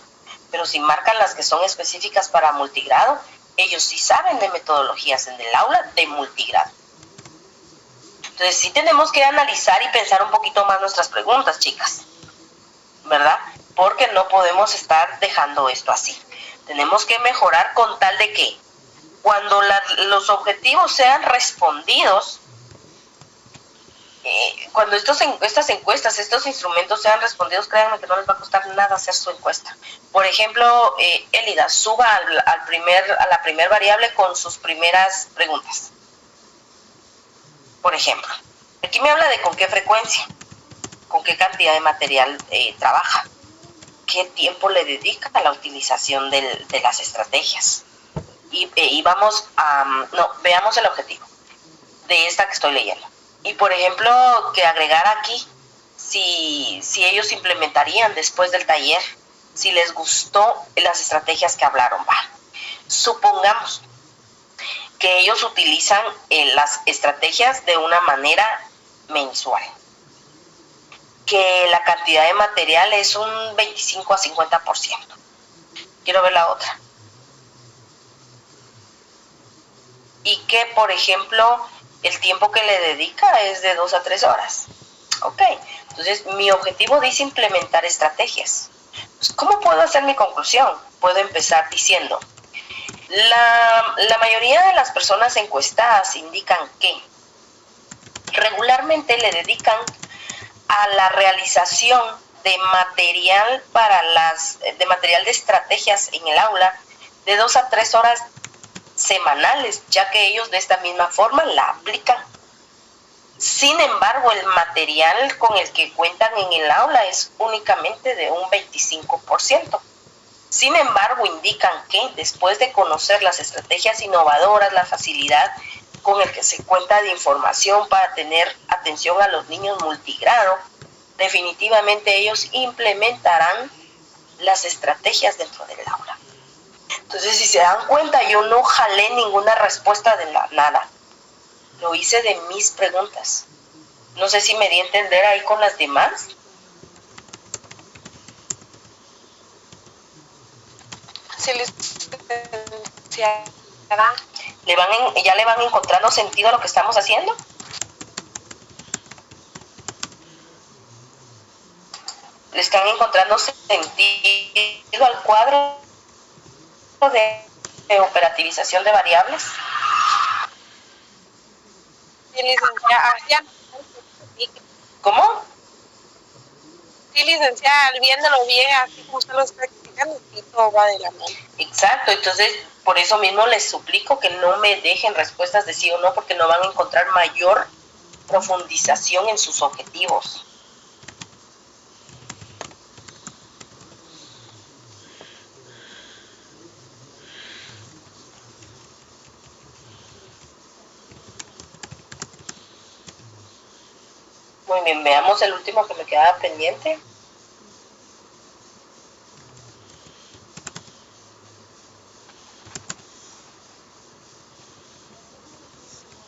Pero si marcan las que son específicas para multigrado, ellos sí saben de metodologías en el aula de multigrado. Entonces, sí tenemos que analizar y pensar un poquito más nuestras preguntas, chicas, ¿verdad? Porque no podemos estar dejando esto así. Tenemos que mejorar con tal de que cuando los objetivos sean respondidos, cuando estas encuestas, estos instrumentos sean respondidos, créanme que no les va a costar nada hacer su encuesta. Por ejemplo, Elida, suba a la primer variable con sus primeras preguntas. Por ejemplo, aquí me habla de con qué frecuencia, con qué cantidad de material trabaja, qué tiempo le dedica a la utilización de las estrategias. Y vamos a... veamos el objetivo de esta que estoy leyendo. Y por ejemplo, que agregar aquí si ellos implementarían después del taller, si les gustó las estrategias que hablaron. Supongamos que ellos utilizan las estrategias de una manera mensual, que la cantidad de material es un 25 a 50%. Quiero ver la otra. Y que, por ejemplo, el tiempo que le dedica es de 2 a 3 horas. Ok, entonces mi objetivo dice implementar estrategias. Pues, ¿cómo puedo hacer mi conclusión? Puedo empezar diciendo, la mayoría de las personas encuestadas indican que regularmente le dedican a la realización de material de estrategias en el aula de 2 a 3 horas semanales, ya que ellos de esta misma forma la aplican. Sin embargo, el material con el que cuentan en el aula es únicamente de un 25%. Sin embargo, indican que después de conocer las estrategias innovadoras, la facilidad con el que se cuenta de información para tener atención a los niños multigrado, definitivamente ellos implementarán las estrategias dentro del aula. Entonces, si se dan cuenta, yo no jalé ninguna respuesta de la nada. Lo hice de mis preguntas. No sé si me di a entender ahí con las demás. Sí, licenciada. ¿Ya le van encontrando sentido a lo que estamos haciendo? ¿Le están encontrando sentido al cuadro de operativización de variables? Sí, licenciada. ¿Cómo? Sí, licenciada, viéndolo bien, así como usted lo está explicando, y todo va de la mano. Exacto, entonces por eso mismo les suplico que no me dejen respuestas de sí o no, porque no van a encontrar mayor profundización en sus objetivos. Muy bien, veamos el último que me quedaba pendiente.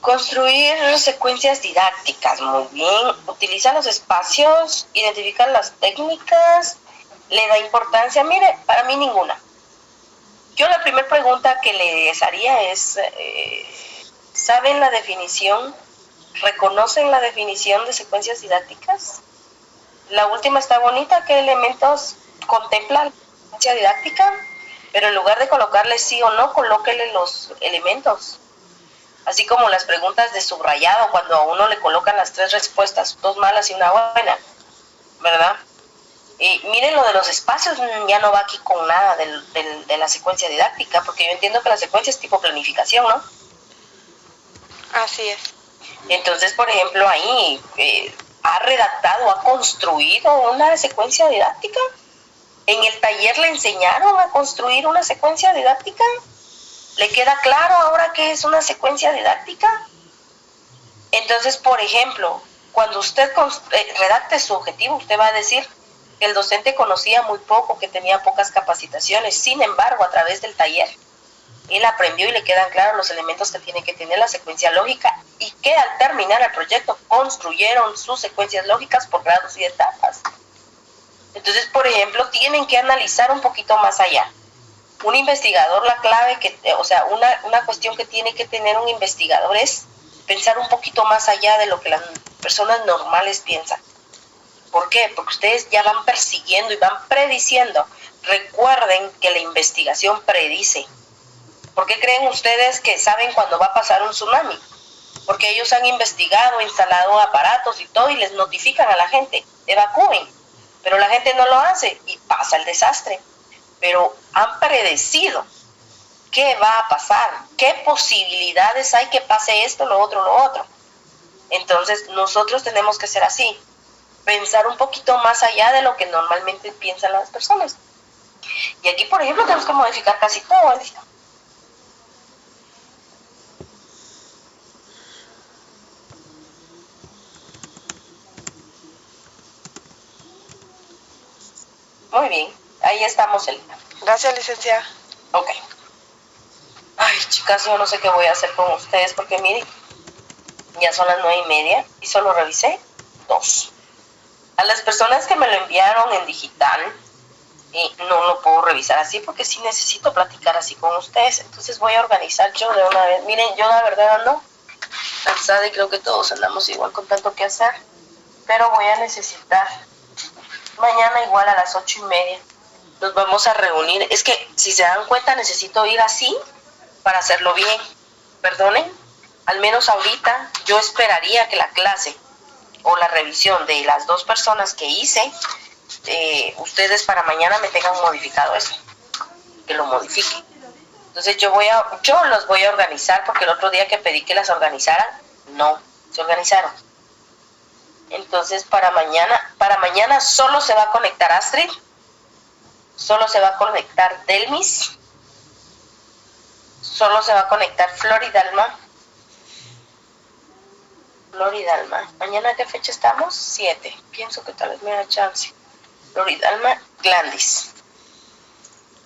Construir secuencias didácticas, muy bien. Utiliza los espacios, identifica las técnicas, le da importancia. Mire, para mí ninguna. Yo la primera pregunta que les haría es, ¿saben la definición? ¿Reconocen la definición de secuencias didácticas? La última está bonita, ¿qué elementos contempla la secuencia didáctica? Pero en lugar de colocarle sí o no, colóquele los elementos. Así como las preguntas de subrayado, cuando a uno le colocan las 3 respuestas, 2 malas y una buena, ¿verdad? Miren, lo de los espacios ya no va aquí con nada de la secuencia didáctica, porque yo entiendo que la secuencia es tipo planificación, ¿no? Así es. Entonces, por ejemplo, ahí ha redactado, ha construido una secuencia didáctica. En el taller le enseñaron a construir una secuencia didáctica. ¿Le queda claro ahora qué es una secuencia didáctica? Entonces, por ejemplo, cuando usted redacte su objetivo, usted va a decir que el docente conocía muy poco, que tenía pocas capacitaciones. Sin embargo, a través del taller, él aprendió y le quedan claros los elementos que tiene que tener la secuencia lógica, y que al terminar el proyecto construyeron sus secuencias lógicas por grados y etapas. Entonces, por ejemplo, tienen que analizar un poquito más allá. Un investigador, la clave, una cuestión que tiene que tener un investigador es pensar un poquito más allá de lo que las personas normales piensan. ¿Por qué? Porque ustedes ya van persiguiendo y van prediciendo. Recuerden que la investigación predice. ¿Por qué creen ustedes que saben cuándo va a pasar un tsunami? Porque ellos han investigado, instalado aparatos y todo, y les notifican a la gente, evacúen. Pero la gente no lo hace y pasa el desastre. Pero han predecido qué va a pasar, qué posibilidades hay que pase esto, lo otro. Entonces nosotros tenemos que ser así, pensar un poquito más allá de lo que normalmente piensan las personas. Y aquí, por ejemplo, tenemos que modificar casi todo, Alicia. Muy bien, ahí estamos, Elena. Gracias, licenciada. Ok. Ay, chicas, yo no sé qué voy a hacer con ustedes, porque miren, ya son las 9:30 y solo revisé 2. A las personas que me lo enviaron en digital, no lo puedo revisar así, porque sí necesito platicar así con ustedes. Entonces voy a organizar yo de una vez. Miren, yo la verdad ando cansada y creo que todos andamos igual con tanto que hacer, pero voy a necesitar mañana igual a las 8:30 nos vamos a reunir. Es que si se dan cuenta, necesito ir así para hacerlo bien. Perdonen, al menos ahorita yo esperaría que la clase o la revisión de las 2 personas que hice, ustedes para mañana me tengan modificado eso, que lo modifiquen. Entonces yo los voy a organizar, porque el otro día que pedí que las organizaran, no se organizaron. Entonces para mañana solo se va a conectar Astrid, solo se va a conectar Delmis, solo se va a conectar Flor y Dalma, Floridalma. ¿Mañana qué fecha estamos? 7. Pienso que tal vez me da chance. Floridalma, Glandis.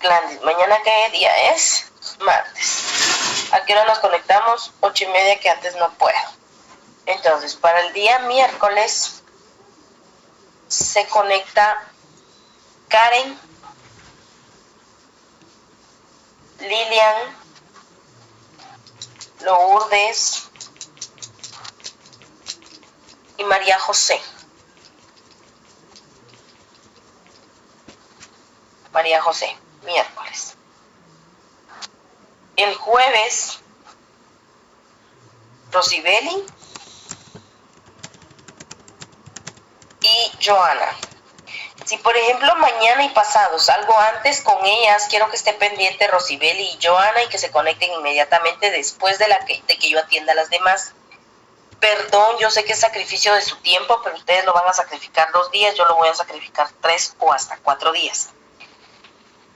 Glandis. ¿Mañana qué día es? Martes. ¿A qué hora nos conectamos? 8:30, que antes no puedo. Entonces, para el día miércoles se conecta Karen, Lilian, Lourdes y María José. María José, miércoles. El jueves, Rosibeli y Joana. Si por ejemplo mañana y pasado salgo antes con ellas, quiero que esté pendiente Rosibeli y Joana y que se conecten inmediatamente después de que yo atienda a las demás. Perdón, yo sé que es sacrificio de su tiempo, pero ustedes lo van a sacrificar 2 días, yo lo voy a sacrificar 3 o hasta 4 días.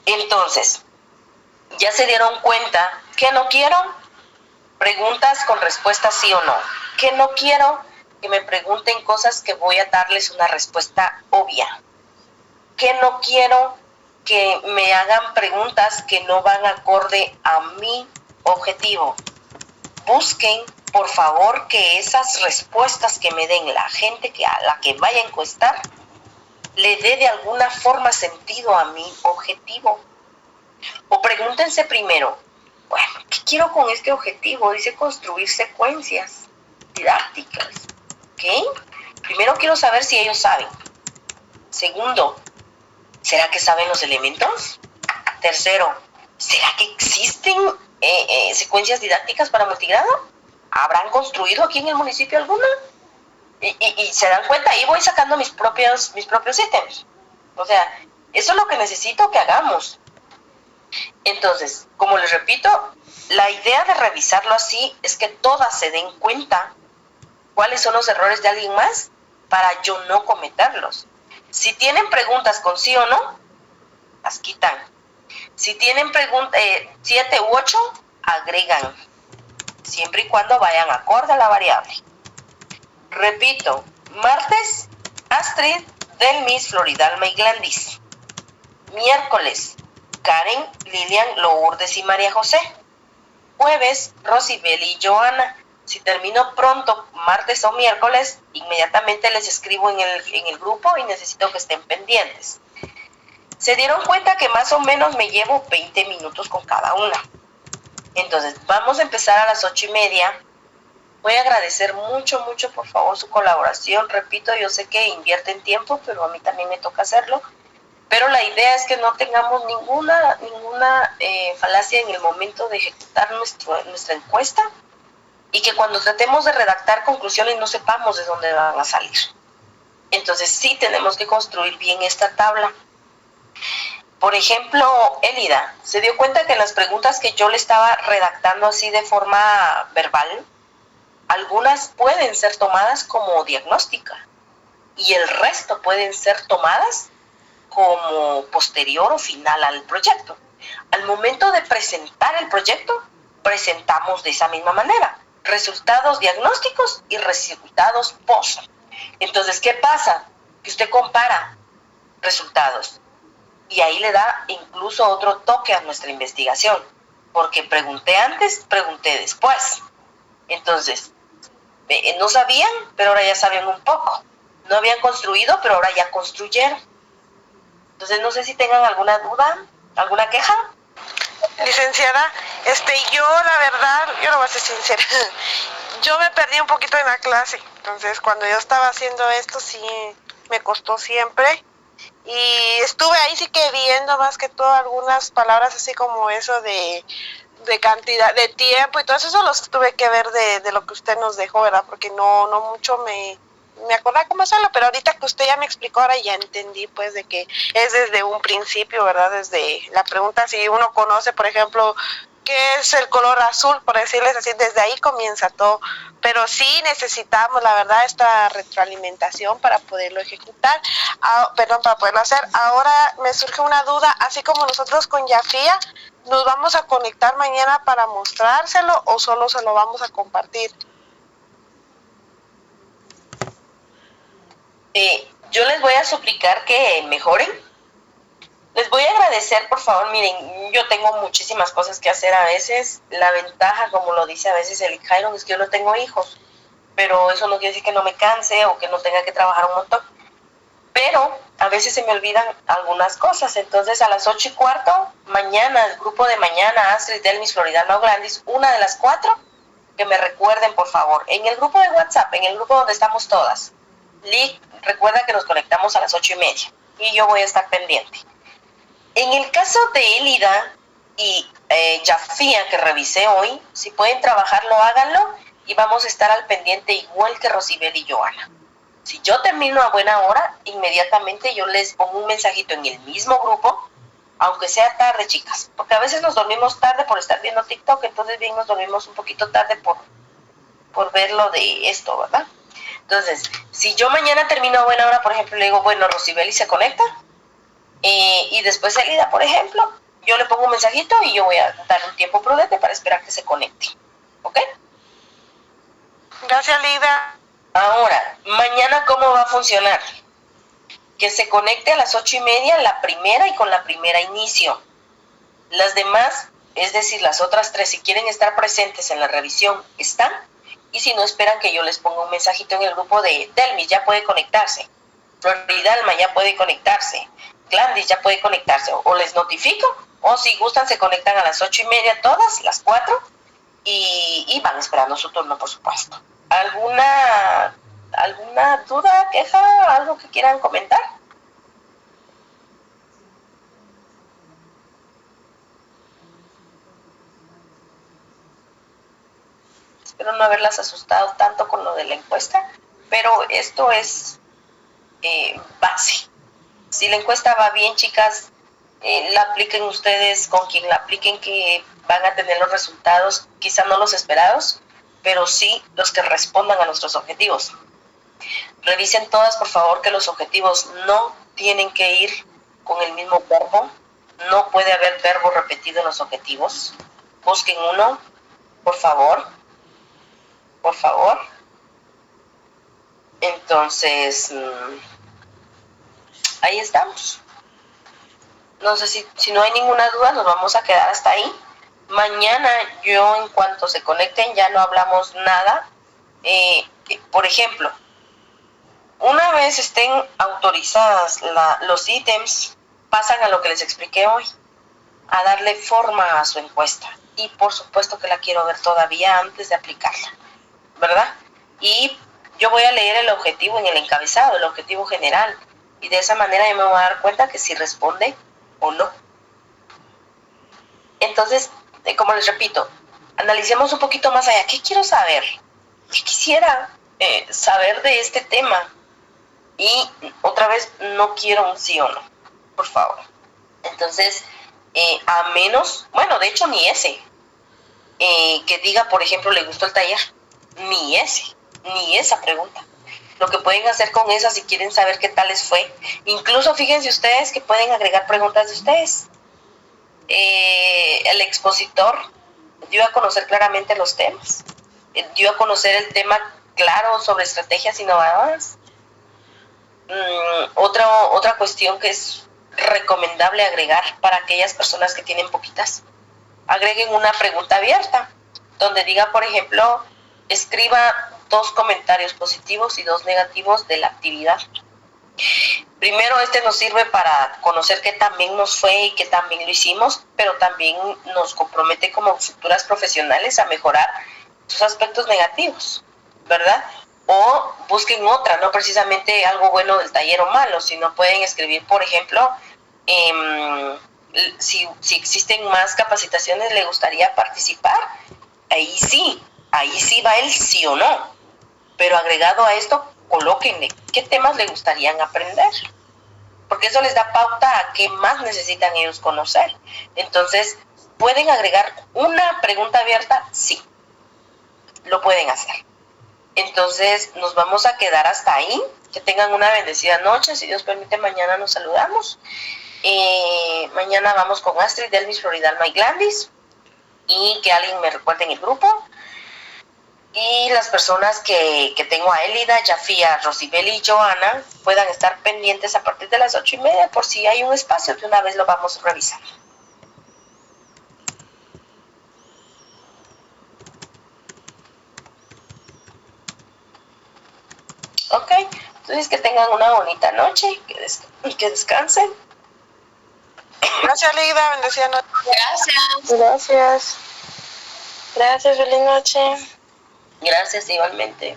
Entonces, ¿ya se dieron cuenta que no quiero? Preguntas con respuesta sí o no. Que no quiero que me pregunten cosas que voy a darles una respuesta obvia. Que no quiero que me hagan preguntas que no van acorde a mi objetivo. Busquen, por favor, que esas respuestas que me den la gente a la que vaya a encuestar le dé de alguna forma sentido a mi objetivo. O pregúntense primero, bueno, ¿qué quiero con este objetivo? Dice construir secuencias didácticas. ¿Ok? Primero quiero saber si ellos saben. Segundo, ¿será que saben los elementos? Tercero, ¿será que existen secuencias didácticas para multigrado? ¿Habrán construido aquí en el municipio alguna? Y se dan cuenta, ahí voy sacando mis propios ítems. O sea, eso es lo que necesito que hagamos. Entonces, como les repito, la idea de revisarlo así es que todas se den cuenta cuáles son los errores de alguien más para yo no cometerlos. Si tienen preguntas con sí o no, las quitan. Si tienen 7 u 8, agregan, siempre y cuando vayan acorde a la variable. Repito, martes, Astrid, Delmis, Floridalma y Glandis. Miércoles, Karen, Lilian, Lourdes y María José. Jueves, Rosibeli y Joana. Si termino pronto, martes o miércoles, inmediatamente les escribo en el grupo y necesito que estén pendientes. Se dieron cuenta que más o menos me llevo 20 minutos con cada una. Entonces, vamos a empezar a las 8:30. Voy a agradecer mucho, mucho, por favor, su colaboración. Repito, yo sé que invierten tiempo, pero a mí también me toca hacerlo. Pero la idea es que no tengamos ninguna falacia en el momento de ejecutar nuestra encuesta y que cuando tratemos de redactar conclusiones no sepamos de dónde van a salir. Entonces sí tenemos que construir bien esta tabla. Por ejemplo, Elida, ¿se dio cuenta que en las preguntas que yo le estaba redactando así de forma verbal, algunas pueden ser tomadas como diagnóstica y el resto pueden ser tomadas como posterior o final al proyecto? Al momento de presentar el proyecto, presentamos de esa misma manera, resultados diagnósticos y resultados post. Entonces, ¿qué pasa? Que usted compara resultados y ahí le da incluso otro toque a nuestra investigación, porque pregunté antes, pregunté después. Entonces, no sabían, pero ahora ya saben un poco. No habían construido, pero ahora ya construyeron. Entonces, no sé si tengan alguna duda, alguna queja. Licenciada, yo la verdad, yo no voy a ser sincera, yo me perdí un poquito en la clase, entonces cuando yo estaba haciendo esto sí me costó siempre y estuve ahí sí que viendo más que todo algunas palabras así como eso de cantidad, de tiempo y todo eso los tuve que ver de lo que usted nos dejó, ¿verdad? Porque no mucho me acordaba cómo hacerlo, pero ahorita que usted ya me explicó, ahora ya entendí pues de que es desde un principio, ¿verdad? Desde la pregunta si uno conoce, por ejemplo, qué es el color azul, por decirles así, desde ahí comienza todo, pero sí necesitamos, la verdad, esta retroalimentación para poderlo ejecutar, para poderlo hacer. Ahora me surge una duda, así como nosotros con Yafia, ¿nos vamos a conectar mañana para mostrárselo o solo se lo vamos a compartir? Yo les voy a suplicar que mejoren. Les voy a agradecer, por favor, miren, yo tengo muchísimas cosas que hacer a veces. La ventaja, como lo dice a veces el Jairon, es que yo no tengo hijos, pero eso no quiere decir que no me canse o que no tenga que trabajar un montón. Pero a veces se me olvidan algunas cosas. Entonces a las 8:15, mañana, el grupo de mañana, Astrid, Delmis, Floridal, Mau Grandis, una de las 4, que me recuerden, por favor. En el grupo de WhatsApp, en el grupo donde estamos todas, Lick, recuerda que nos conectamos a las 8:30 y yo voy a estar pendiente. En el caso de Elida y Jafía, que revisé hoy, si pueden trabajarlo, háganlo y vamos a estar al pendiente igual que Rosibel y Joana. Si yo termino a buena hora, inmediatamente yo les pongo un mensajito en el mismo grupo, aunque sea tarde, chicas, porque a veces nos dormimos tarde por estar viendo TikTok, entonces bien nos dormimos un poquito tarde por ver lo de esto, ¿verdad? Entonces, si yo mañana termino a buena hora, por ejemplo, le digo, bueno, Rosibeli se conecta, y después Elida, por ejemplo, yo le pongo un mensajito y yo voy a dar un tiempo prudente para esperar que se conecte, ¿ok? Gracias, Lida. Ahora, mañana, ¿cómo va a funcionar? Que se conecte a las 8:30 la primera y con la primera inicio. Las demás, es decir, las otras 3, si quieren estar presentes en la revisión, están. Y si no, esperan que yo les ponga un mensajito en el grupo de Delmis, ya puede conectarse. Floridalma ya puede conectarse. Glandis ya puede conectarse. O les notifico, o si gustan se conectan a las 8:30 todas, las 4, y van esperando su turno, por supuesto. ¿Alguna duda, queja, algo que quieran comentar? Espero no haberlas asustado tanto con lo de la encuesta, pero esto es base. Si la encuesta va bien, chicas, la apliquen ustedes con quien la apliquen, que van a tener los resultados, quizá no los esperados, pero sí los que respondan a nuestros objetivos. Revisen todas, por favor, que los objetivos no tienen que ir con el mismo verbo. No puede haber verbo repetido en los objetivos. Busquen uno, por favor. Por favor. Entonces, ahí estamos. No sé si no hay ninguna duda, nos vamos a quedar hasta ahí. Mañana yo, en cuanto se conecten, ya no hablamos nada. Por ejemplo, una vez estén autorizadas los ítems, pasan a lo que les expliqué hoy, a darle forma a su encuesta. Y por supuesto que la quiero ver todavía antes de aplicarla, ¿verdad? Y yo voy a leer el objetivo en el encabezado, el objetivo general. Y de esa manera yo me voy a dar cuenta que si responde o no. Entonces, como les repito, analicemos un poquito más allá. ¿Qué quiero saber? ¿Qué quisiera saber de este tema? Y otra vez, no quiero un sí o no, por favor. Entonces, a menos, bueno, de hecho ni ese, que diga, por ejemplo, le gustó el taller, ni esa pregunta. Lo que pueden hacer con esa, si quieren saber qué tal les fue, incluso fíjense ustedes que pueden agregar preguntas de ustedes. El expositor dio a conocer claramente los temas, dio a conocer el tema claro sobre estrategias innovadoras. Otra cuestión que es recomendable agregar para aquellas personas que tienen poquitas, agreguen una pregunta abierta, donde diga, por ejemplo, escriba 2 comentarios positivos y 2 negativos de la actividad. Primero, nos sirve para conocer qué tan bien nos fue y qué tan bien lo hicimos, pero también nos compromete como futuras profesionales a mejorar sus aspectos negativos, ¿verdad? O busquen otra, no precisamente algo bueno del taller o malo, sino pueden escribir, por ejemplo, si existen más capacitaciones, le gustaría participar. Ahí sí va el sí o no, pero agregado a esto, colóquenle qué temas le gustarían aprender, porque eso les da pauta a qué más necesitan ellos conocer. Entonces, ¿pueden agregar una pregunta abierta? Sí, lo pueden hacer. Entonces, nos vamos a quedar hasta ahí. Que tengan una bendecida noche. Si Dios permite, mañana nos saludamos. Mañana vamos con Astrid, Delmis, Floridalma y Glandis. Y que alguien me recuerde en el grupo. Y las personas que tengo a Elida, Yafia, Rosibel y Joana puedan estar pendientes a partir de las 8:30 por si hay un espacio, de una vez lo vamos a revisar. Ok, entonces que tengan una bonita noche y que descansen. Gracias, Lida, bendecida noche. Gracias. Gracias. Gracias, feliz noche. Gracias igualmente.